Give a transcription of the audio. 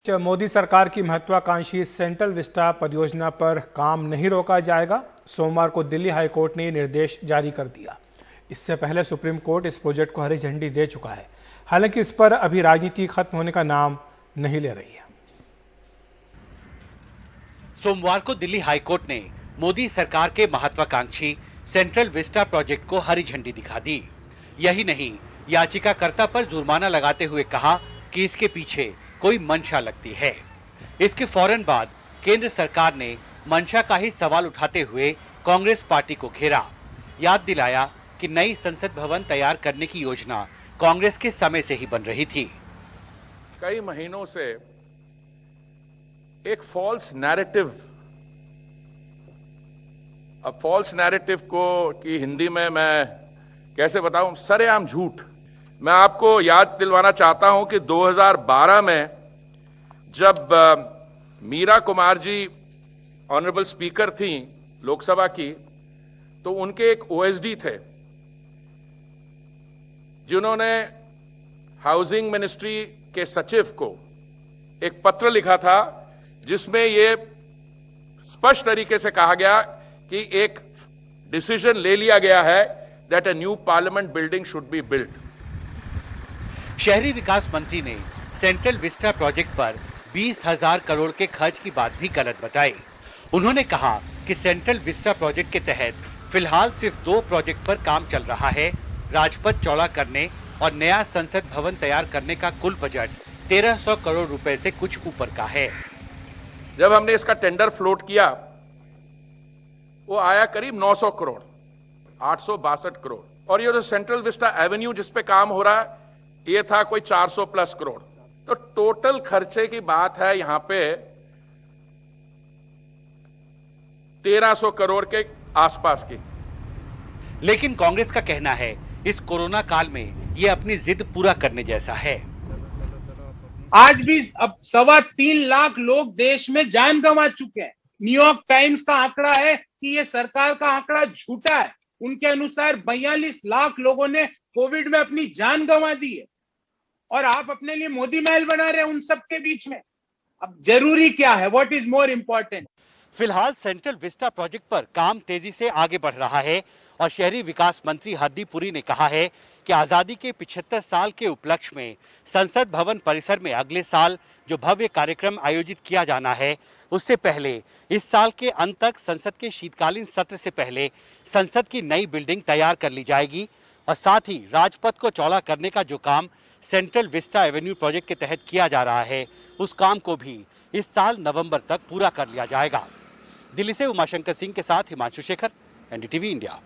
मोदी सरकार की महत्वाकांक्षी सेंट्रल विस्टा परियोजना पर काम नहीं रोका जाएगा। सोमवार को दिल्ली हाई कोर्ट ने निर्देश जारी कर दिया। इससे पहले सुप्रीम कोर्ट इस प्रोजेक्ट को हरी झंडी दे चुका है। हालांकि इस पर अभी राजनीति खत्म होने का नाम नहीं ले रही है। सोमवार को दिल्ली हाई कोर्ट ने मोदी सरकार के महत्वाकांक्षी सेंट्रल विस्टा प्रोजेक्ट को हरी झंडी दिखा दी। यही नहीं, याचिकाकर्ता पर जुर्माना लगाते हुए कहा कि इसके पीछे कोई मंशा लगती है। इसके फौरन बाद केंद्र सरकार ने मंशा का ही सवाल उठाते हुए कांग्रेस पार्टी को घेरा। याद दिलाया कि नई संसद भवन तैयार करने की योजना कांग्रेस के समय से ही बन रही थी। कई महीनों से एक फॉल्स नैरेटिव, अब फॉल्स नैरेटिव को की हिंदी में मैं कैसे बताऊं, सरेआम झूठ। मैं आपको याद दिलवाना चाहता हूं कि 2012 में जब मीरा कुमार जी ऑनरेबल स्पीकर थी लोकसभा की, तो उनके एक ओएसडी थे जिन्होंने हाउसिंग मिनिस्ट्री के सचिव को एक पत्र लिखा था जिसमें ये स्पष्ट तरीके से कहा गया कि एक डिसीजन ले लिया गया है that a new parliament building should be built. शहरी विकास मंत्री ने सेंट्रल विस्टा प्रोजेक्ट पर 20,000 करोड़ के खर्च की बात भी गलत बताई। उन्होंने कहा कि सेंट्रल विस्टा प्रोजेक्ट के तहत फिलहाल सिर्फ 2 प्रोजेक्ट पर काम चल रहा है। राजपथ चौड़ा करने और नया संसद भवन तैयार करने का कुल बजट 1300 करोड़ रुपए से कुछ ऊपर का है। जब हमने इसका टेंडर फ्लोट किया, वो आया करीब 900 करोड़, 862 करोड़, और ये जो सेंट्रल विस्टा एवेन्यू जिस पे काम हो रहा है, ये था कोई 400 प्लस करोड़। तो टोटल खर्चे की बात है यहां पे 1300 करोड़ के आसपास की। लेकिन कांग्रेस का कहना है इस कोरोना काल में ये अपनी जिद पूरा करने जैसा है। आज भी अब 3.25 लाख लोग देश में जान गंवा चुके हैं। न्यूयॉर्क टाइम्स का आंकड़ा है कि ये सरकार का आंकड़ा झूठा है। उनके अनुसार 42 लाख लोगों ने कोविड में अपनी जान गंवा दी है, और आप अपने लिए मोदी महल बना रहे हैं उन सब के बीच में। अब जरूरी क्या है? What is more important? फिलहाल सेंट्रल विस्टा प्रोजेक्ट पर काम तेजी से आगे बढ़ रहा है और शहरी विकास मंत्री हरदीप पुरी ने कहा है कि आजादी के 75 साल के उपलक्ष्य में संसद भवन परिसर में अगले साल जो भव्य कार्यक्रम आयोजित किया जाना है, उससे पहले इस साल के अंत तक संसद के शीतकालीन सत्र से पहले संसद की नई बिल्डिंग तैयार कर ली जाएगी और साथ ही राजपथ को चौड़ा करने का जो काम सेंट्रल विस्टा एवेन्यू प्रोजेक्ट के तहत किया जा रहा है, उस काम को भी इस साल नवंबर तक पूरा कर लिया जाएगा। दिल्ली से उमाशंकर सिंह के साथ हिमांशु शेखर, एनडीटीवी इंडिया।